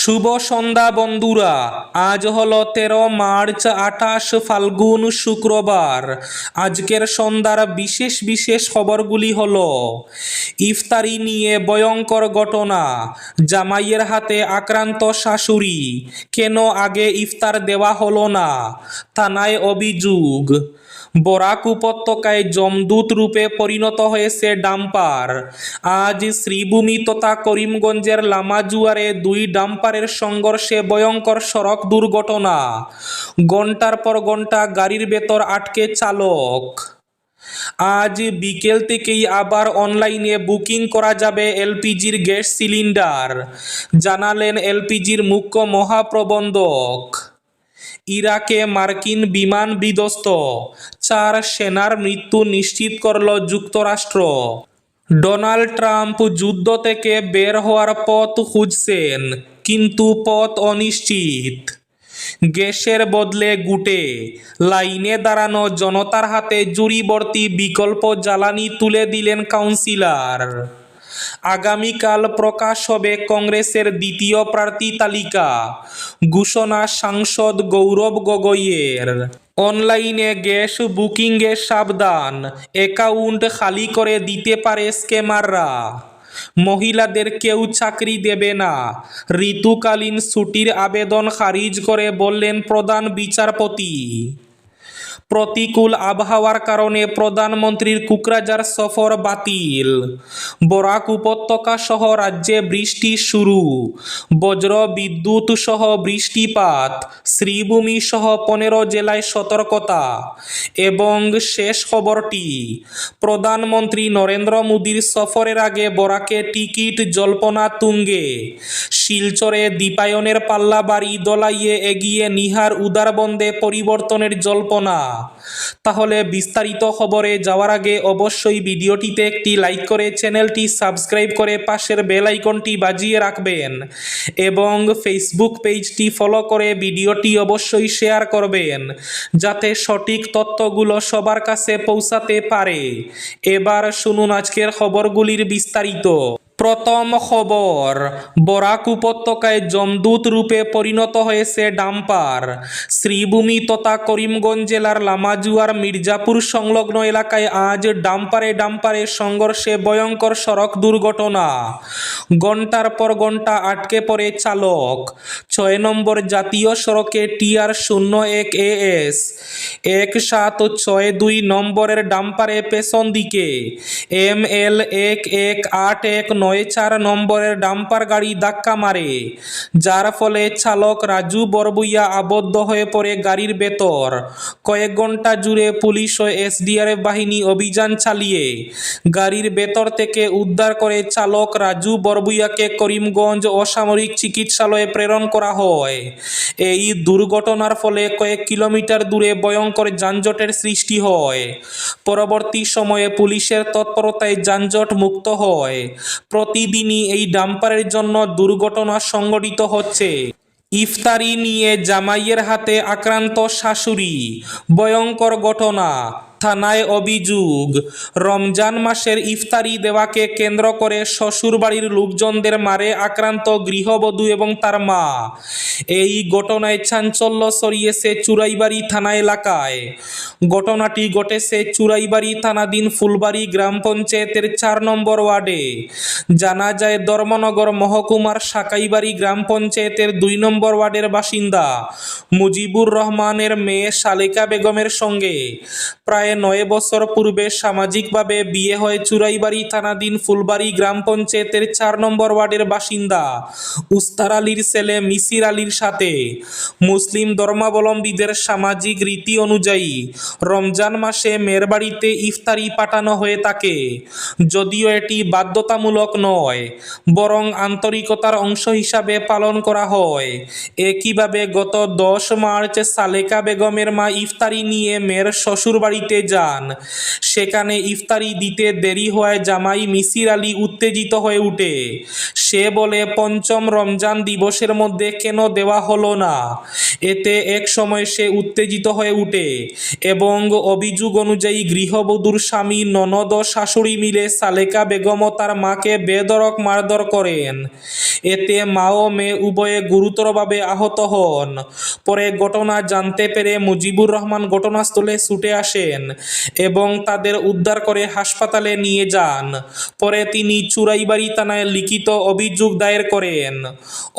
শুভ সন্ধ্যা বন্ধুরা। আজ হলো 13 মার্চ, 28 ফাল্গুন, শুক্রবার। আজকের সন্ধ্যার বিশেষ বিশেষ খবরগুলি হলো: ইফতারি নিয়ে ভয়ঙ্কর ঘটনা, জামাইয়ের হাতে আক্রান্ত শাশুড়ি, কেন আগে ইফতার দেওয়া হলো না, থানায় অভিযোগ। বরাক উপত্যকায় যমদূত রূপে পরিণত হয়েছে ডাম্পার। আজ শ্রীভূমি তথা করিমগঞ্জের লামাজুয়ারে দুই ডাম্পারের সংঘর্ষে ভয়ঙ্কর সড়ক দুর্ঘটনা, ঘন্টার পর ঘন্টা গাড়ির ভেতর আটকে চালক। আজ বিকেল থেকেই আবার অনলাইনে বুকিং করা যাবে এলপিজির গ্যাস সিলিন্ডার, জানালেন এলপিজির মুখ্য মহাপ্রবন্ধক। ইরাকে মার্কিন বিমান বিধ্বস্ত, 4 সেনার মৃত্যু নিশ্চিত করল যুক্তরাষ্ট্র। ডোনাল্ড ট্রাম্প যুদ্ধ থেকে বের হওয়ার পথ খুঁজছেন, কিন্তু পথ অনিশ্চিত। গ্যাসের বদলে গুটে, লাইনে দাঁড়ানো জনতার হাতে জুড়িভর্তি বিকল্প জ্বালানি তুলে দিলেন কাউন্সিলর। আগামীকাল প্রকাশ হবে কংগ্রেসের দ্বিতীয় প্রার্থী তালিকা, ঘোষণা সাংসদ গৌরব গগৈয়ের। অনলাইনে গ্যাস বুকিংয়ে সাবধান, অ্যাকাউন্ট খালি করে দিতে পারে স্ক্যামাররা। মহিলাদের কেউ চাকরি দেবে না, ঋতুকালীন ছুটির আবেদন খারিজ করে বললেন প্রধান বিচারপতি। প্রতিকূল আবহাওয়ার কারণে প্রধানমন্ত্রীর কোকরাঝার সফর বাতিল। বরাক উপত্যকা সহ রাজ্যে বৃষ্টি শুরু, বজ্র বিদ্যুৎ সহ বৃষ্টিপাত, শ্রীভূমি সহ 15 জেলায় সতর্কতা। এবং শেষ খবরটি, প্রধানমন্ত্রী নরেন্দ্র মোদীর সফরের আগে বরাকে টিকিট জল্পনা তুঙ্গে। শিলচরে দীপায়নের পাল্লা বাড়ি দলাইয়ে এগিয়ে নিহার উদারবন্দে পরিবর্তনের জল্পনা। তাহলে বিস্তারিত খবরে যাওয়ার আগে অবশ্যই ভিডিওটিতে একটি লাইক করে চ্যানেলটি সাবস্ক্রাইব করে পাশের বেল আইকনটি বাজিয়ে রাখবেন এবং ফেসবুক পেজটি ফলো করে ভিডিওটি অবশ্যই শেয়ার করবেন, যাতে সঠিক তথ্যগুলো সবার কাছে পৌঁছাতে পারে। এবার শুনুন আজকের খবরগুলির বিস্তারিত। প্রথম খবর, বরাক উপত্যকায় যমদূত রূপে পরিণত হয়েছে ডাম্পার। শ্রীভূমি তথা করিমগঞ্জ জেলার লামাজুয়ার মির্জাপুর সংলগ্ন এলাকায় আজ ডাম্পারে সংঘর্ষে ভয়ঙ্কর সড়ক দুর্ঘটনা, ঘন্টার পর ঘন্টা আটকে পড়ে চালক। 6 নম্বর জাতীয় সড়কে TR 01 AS 1762 নম্বরের ডাম্পারে পেছন দিকে ML 118194 নম্বরের ডাম্পার গাড়ি ধাক্কা মারে, যার ফলে চালক রাজু বরবুইয়া আবদ্ধ হয়ে পড়ে গাড়ির ভেতর। কয়েক ঘন্টা জুড়ে পুলিশ ও SDRF বাহিনী অভিযান চালিয়ে গাড়ির ভেতর থেকে উদ্ধার করে চালক রাজু বরবুইয়াকে করিমগঞ্জ অসামরিক চিকিৎসালয়ে প্রেরণ করা হয়। এই দুর্ঘটনার ফলে কয়েক কিলোমিটার দূরে ভয়ঙ্কর যানজটের সৃষ্টি হয়। পরবর্তী সময়ে পুলিশের তৎপরতায় যানজট মুক্ত হয়। প্রতিদিনই এই ডাম্পারের জন্য দুর্ঘটনা সংঘটিত হচ্ছে। ইফতারি নিয়ে জামাইয়ের হাতে আক্রান্ত শাশুড়ি, ভয়ঙ্কর ঘটনা, থানায় অভিযোগ। রমজান মাসের ইফতারি দেওয়াকে কেন্দ্র করে শ্বশুরবাড়ির লোকজনদের মারে আক্রান্ত গৃহবধূ এবং তার মা। এই ঘটনায় চাঞ্চল্য ছড়িয়েছে চুরাইবাড়ি থানা এলাকায়। ঘটনাটি ঘটেছে চুরাইবাড়ি থানাধীন ফুলবাড়ি গ্রাম পঞ্চায়েতের 4 নম্বর ওয়ার্ডে। জানা যায় ধর্মনগর মহকুমার সাকাইবাড়ি গ্রাম পঞ্চায়েতের 2 নম্বর ওয়ার্ডের বাসিন্দা মুজিবুর রহমানের মেয়ে শালিকা বেগমের সঙ্গে প্রায় 9 বছর পূর্বে সামাজিকভাবে বিয়ে হয় চুরাইবাড়ি থানাধীন ফুলবাড়ি গ্রাম পঞ্চায়েতের 4 নম্বর ওয়ার্ডের বাসিন্দা উস্তার আলীর ছেলে মিসির আলীর সাথে। মুসলিম ধর্মাবলম্বীদের সামাজিক রীতি অনুযায়ী রমজান মাসে মেয়ের বাড়িতে ইফতারি পাঠানো হয়ে থাকে, যদিও এটি বাধ্যতামূলক নয়, বরং আন্তরিকতার অংশ হিসাবে পালন করা হয়। একইভাবে গত 10 মার্চ শালেকা বেগমের মা ইফতারি নিয়ে মেয়ের শ্বশুর বাড়িতে বাড়িতে যান। সেখানে ইফতারি দিতে দেরি হওয়ায় জামাই মিসির আলী উত্তেজিত হয়ে উঠে। সে বলে, পঞ্চম রমজান দিবসের মধ্যে কেন দেওয়া হলো না? এতে এক সময় সে উত্তেজিত হয়ে উঠে এবং অভিযোগ অনুযায়ী গৃহবধূর স্বামী, ননদ ও শাশুড়ি মিলে সালেকা বেগম ও তার মাকে বেধড়ক মারধর করেন। এতে মা ও মেয়ে উভয়ে গুরুতরভাবে আহত হন। পরে ঘটনা জানতে পেরে মুজিবুর রহমান ঘটনাস্থলে ছুটে আসেন এবং তাদের উদ্ধার করে হাসপাতালে নিয়ে যান। পরে তিনি চুরাইবাড়ি থানায় লিখিত অভিযোগ দায়ের করেন।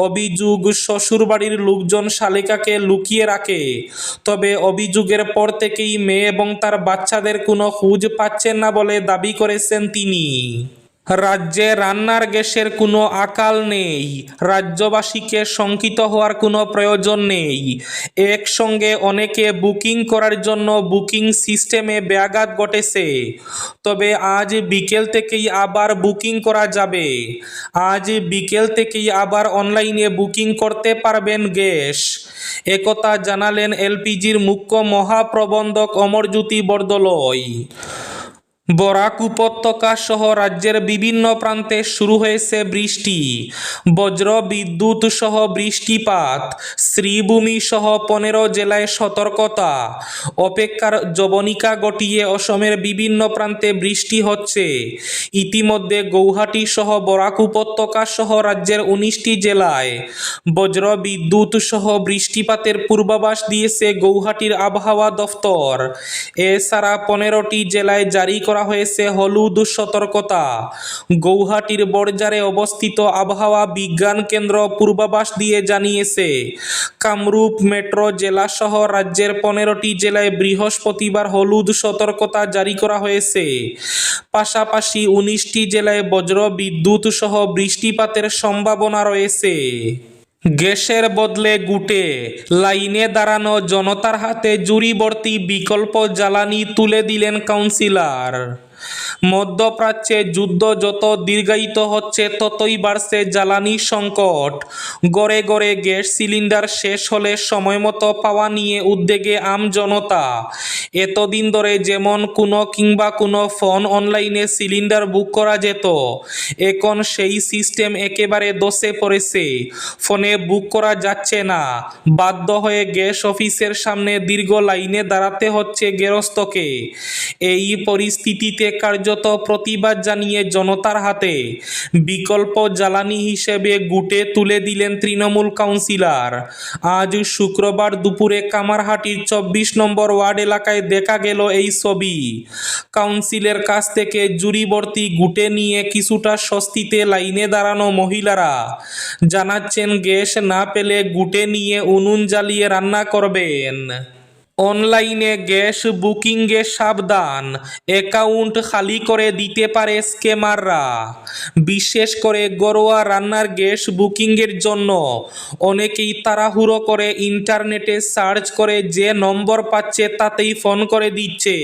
অভিযোগ, শ্বশুরবাড়ির লোকজন সালেকাকে লুকিয়ে রাখে। তবে অভিযোগের পর থেকেই মেয়ে এবং তার বাচ্চাদের কোনো খোঁজ পাচ্ছেন না বলে দাবি করেছেন তিনি। রাজ্যে রান্নার গ্যাসের কোনো আকাল নেই। রাজ্যবাসীকে শঙ্কিত হওয়ার কোনো প্রয়োজন নেই। একসঙ্গে অনেকে বুকিং করার জন্য বুকিং সিস্টেমে ব্যাঘাত ঘটেছে। তবে আজ বিকেল থেকেই আবার বুকিং করা যাবে। আজ বিকেল থেকেই আবার অনলাইনে বুকিং করতে পারবেন গ্যাস। একথা জানালেন এলপিজির মুখ্য মহাপ্রবন্ধক অমরজ্যোতি বরদলৈ। বরাক উপত্যকা সহ রাজ্যের বিভিন্ন প্রান্তে শুরু হয়েছে বৃষ্টি। বজ্র বিদ্যুৎ সহ বৃষ্টিপাত। শ্রীভূমি সহ 15 জেলায় সতর্কতা। অপেক্ষার যবনিকা গটিয়ে অসমের বিভিন্ন প্রান্তে বৃষ্টি হচ্ছে। ইতিমধ্যে গৌহাটি সহ বরাক উপত্যকা সহ রাজ্যের 19টি জেলায় বজ্র বিদ্যুৎ সহ বৃষ্টিপাতের পূর্বাভাস দিয়েছে গৌহাটির আবহাওয়া দফতর। এছাড়া 15টি জেলায় জারি করা হয়েছে হলুদ সতর্কতা। গৌহাটির বড়জারে অবস্থিত আবহাওয়া বিজ্ঞান কেন্দ্র পূর্বাভাস দিয়ে জানিয়েছে, কামরূপ মেট্রো জেলা সহ রাজ্যের 15টি জেলায় বৃহস্পতিবার হলুদ সতর্কতা জারি করা হয়েছে। পাশাপাশি 19টি জেলায় বজ্র বিদ্যুৎ সহ বৃষ্টিপাতের সম্ভাবনা রয়েছে। গ্যাসের বদলে গুটে, লাইনে দাঁড়ানো জনতার হাতে জুড়িবর্তী বিকল্প জ্বালানি তুলে দিলেন কাউন্সিলর। মধ্যপ্রাচ্যে যুদ্ধ যত দীর্ঘায়িত হচ্ছে ততই বাড়ছে জ্বালানি সংকট। গড়ে গড়ে গ্যাস সিলিন্ডার শেষ হলে সময়মতো পাওয়া নিয়ে উদ্বেগে আমজনতা। এতদিন ধরে যেমন কোনো ফোন অনলাইনে সিলিন্ডার বুক করা যেত, এখন সেই সিস্টেম একেবারে ধসে পড়েছে। ফোনে বুক করা যাচ্ছে না। বাধ্য হয়ে গ্যাস অফিসের সামনে দীর্ঘ লাইনে দাঁড়াতে হচ্ছে গেরস্তকে। এই পরিস্থিতিতে কার্যত প্রতিবাদ জানিয়ে জনতার হাতে বিকল্প জ্বালানি হিসেবে গুটে তুলে দিলেন তৃণমূল কাউন্সিলর। আজ শুক্রবার দুপুরে কামারহাটির 24 নম্বর ওয়ার্ড এলাকায় দেখা গেল এই ছবি। কাউন্সিলের কাছ থেকে জুড়িবর্তী গুটে নিয়ে কিছুটা স্বস্তিতে লাইনে দাঁড়ানো মহিলারা জানাচ্ছেন, গ্যাস না পেলে গুটে নিয়ে উনুন জ্বালিয়ে রান্না করবেন। অনলাইনে গ্যাস বুকিংয়ে সাবধান, অ্যাকাউন্ট খালি করে দিতে পারে স্ক্যামাররা। বিশেষ করে ঘরোয়া রান্নার গ্যাস বুকিংয়ের জন্য অনেকেই তাড়াহুড়ো করে ইন্টারনেটে সার্চ করে যে নম্বর পাচ্ছে তাতেই ফোন করে দিচ্ছে।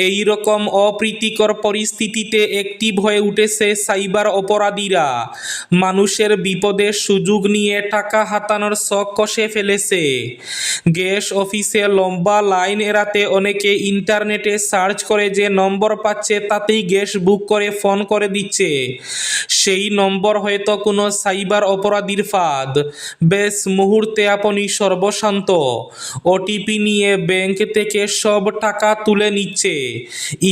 এই রকম অপ্রীতিকর পরিস্থিতিতে অ্যাক্টিভ হয়ে উঠেছে সাইবার অপরাধীরা। মানুষের বিপদের সুযোগ নিয়ে টাকা হাতানোর শখ কষে ফেলেছে। গ্যাস অফিসে লম্বা লাইন এড়াতে অনেকে ইন্টারনেটে সার্চ করে যে নম্বর পাচ্ছে তাতেই গ্যাস বুক করে ফোন করে দিচ্ছে। সেই নম্বর হয়তো কোনো সাইবার অপরাধীর ফাঁদ। বেশ মুহূর্তে আপনি সর্বশান্ত। ওটিপি নিয়ে ব্যাংক থেকে সব টাকা তুলে নিচ্ছে।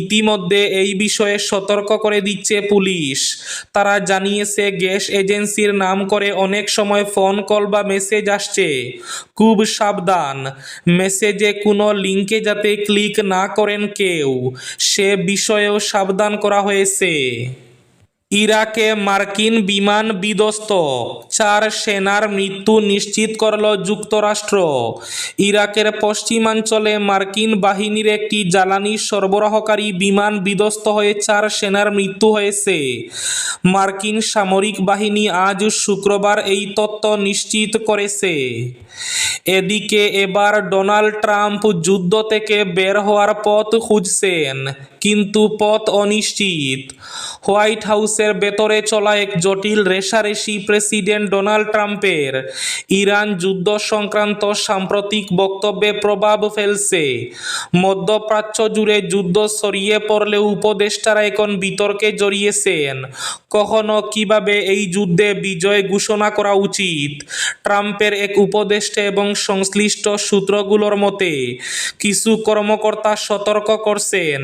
ইতিমধ্যে এই বিষয়ে সতর্ক করে দিচ্ছে পুলিশ। তারা জানিয়েছে, গ্যাস এজেন্সির নাম করে অনেক সময় ফোন কল বা মেসেজ আসছে। খুব সাবধান, মেসেজে কোনো লিঙ্কে যাতে ক্লিক না করেন কেউ, সে বিষয়েও সাবধান করা হয়েছে। ইরাকে মার্কিন বিমান বিধ্বস্ত, 4 সেনার মৃত্যু নিশ্চিত করল যুক্তরাষ্ট্র। ইরাকের পশ্চিমাঞ্চলে মার্কিন বাহিনীর একটি জ্বালানি সরবরাহকারী বিমান বিধ্বস্ত হয়ে 4 সেনার মৃত্যু হয়েছে। মার্কিন সামরিক বাহিনী আজ শুক্রবার এই তথ্য নিশ্চিত করেছে। এদিকে এবার ডোনাল্ড ট্রাম্প যুদ্ধ থেকে বের হওয়ার পথ খুঁজছেন। কিন্তু পথ অনিশ্চিত। হোয়াইট হাউসের ভেতরে চলা এক জটিল রেষারেষি প্রেসিডেন্ট ডোনাল্ড ট্রাম্পের ইরান যুদ্ধ সংক্রান্ত সাম্প্রতিক বক্তব্যে প্রভাব ফেলছে। মধ্যপ্রাচ্য জুড়ে যুদ্ধ ছড়িয়ে পড়লেও উপদেষ্টারা এখন বিতর্কে জড়িয়েছেন। কখনো কিভাবে এই যুদ্ধে বিজয় ঘোষণা করা উচিত। ট্রাম্পের এক উপদেষ্টা এবং সংশ্লিষ্ট সূত্রগুলোর মতে কিছু কর্মকর্তা সতর্ক করছেন,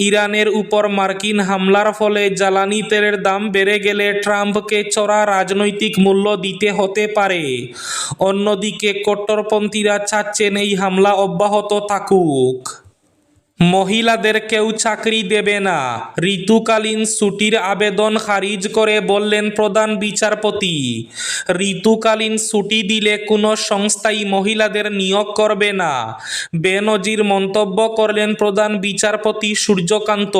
ইরানের উপর মার্কিন হামলার ফলে জ্বালানি তেলের দাম বেড়ে গেলে ট্রাম্পকে চড়া রাজনৈতিক মূল্য দিতে হতে পারে। অন্যদিকে কট্টরপন্থীরা চাচ্ছেন এই হামলা অব্যাহত থাকুক। মহিলাদের কেউ চাকরি দেবে না, ঋতুকালীন ছুটির আবেদন খারিজ করে বললেন প্রধান বিচারপতি। ঋতুকালীন ছুটি দিলে কোনো সংস্থাই মহিলাদের নিয়োগ করবে না, বেনজির মন্তব্য করলেন প্রধান বিচারপতি সূর্যকান্ত।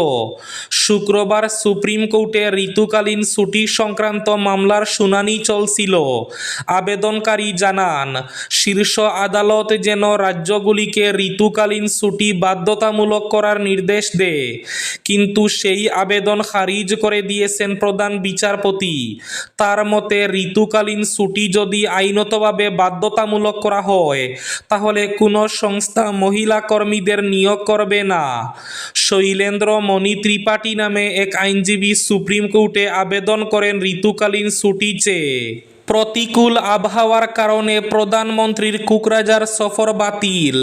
শুক্রবার সুপ্রিম কোর্টে ঋতুকালীন ছুটি সংক্রান্ত মামলার শুনানি চলছিল। আবেদনকারী জানান, শীর্ষ আদালত যেন রাজ্যগুলিকে ঋতুকালীন ছুটি বাধ্যতামূলক করার নির্দেশ দেয়, কিন্তু সেই আবেদন খারিজ করে দিয়েছেন প্রধান বিচারপতি। তার মতে ঋতুকালীন ছুটি যদি আইনতভাবে বাধ্যতামূলক করা হয় তাহলে কোনো সংস্থা মহিলা কর্মীদের নিয়োগ করবে না। শৈলেন্দ্র মণি ত্রিপাঠী নামে এক আইনজীবী সুপ্রিম কোর্টে আবেদন করেন ঋতুকালীন ছুটি চেয়ে। প্রতিকূল আবহাওয়ার কারণে প্রধানমন্ত্রীর কুকরাঝার সফর বাতিল।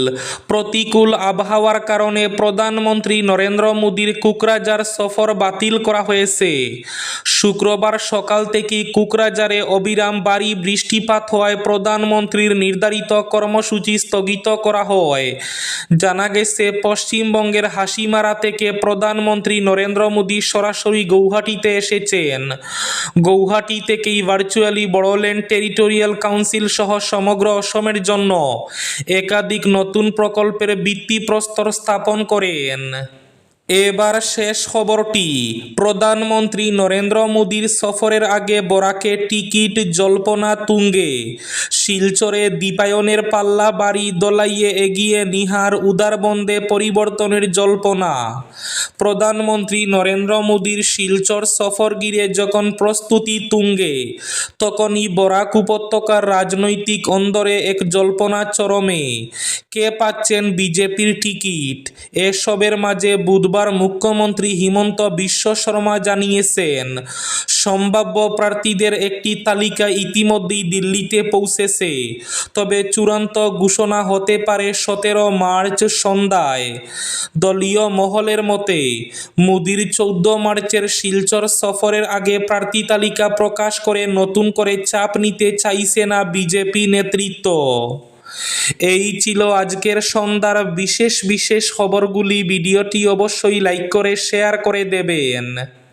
প্রতিকূল আবহাওয়ার কারণে প্রধানমন্ত্রী নরেন্দ্র মোদীর কুকরাঝার সফর বাতিল করা হয়েছে। শুক্রবার সকাল থেকেই কুকরাঝারে অবিরাম ভারী বৃষ্টিপাত হওয়ায় প্রধানমন্ত্রীর নির্ধারিত কর্মসূচি স্থগিত করা হয়। জানা গেছে, পশ্চিমবঙ্গের হাসিমারা থেকে প্রধানমন্ত্রী নরেন্দ্র মোদী সরাসরি গৌহাটিতে এসেছেন। গৌহাটি থেকেই ভার্চুয়ালি বড়োল্যান্ড টেরিটোরিয়াল কাউন্সিল সহ সমগ্র অসমের জন্য একাধিক নতুন প্রকল্পের ভিত্তিপ্রস্তর স্থাপন করেন। এবার শেষ খবরটি, প্রধানমন্ত্রী নরেন্দ্র মোদীর সফরের আগে বরাকে টিকিট জল্পনা তুঙ্গে। শিলচরে দীপায়নের পাল্লা বাড়ি দোলাইয়ে এগিয়ে নিহার উদারবন্দে পরিবর্তনের জল্পনা। প্রধানমন্ত্রী নরেন্দ্র মোদীর শিলচর সফর ঘিরে যখন প্রস্তুতি তুঙ্গে, তখনই বরাক উপত্যকার রাজনৈতিক অন্দরে এক জল্পনা চরমে। কে পাচ্ছেন বিজেপির টিকিট? এসবের মাঝে বুধবার মুখ্যমন্ত্রী হিমন্ত বিশ্ব শর্মা জানিয়েছেন, সম্ভাব্য প্রার্থীদের একটি তালিকা ইতিমধ্যেই দিল্লিতে পৌঁছেছে, তবে চূড়ান্ত ঘোষণা হতে পারে 17 মার্চ সন্ধ্যায়। দলীয় মহলের মতে মোদীর 14 মার্চের শিলচর সফরের আগে প্রার্থী তালিকা প্রকাশ করে নতুন করে চাপ নিতে চাইছে না বিজেপি নেতৃত্ব। এই ছিল আজকের সন্ধ্যার বিশেষ খবরগুলি। ভিডিওটি অবশ্যই লাইক করে শেয়ার করে দেবেন।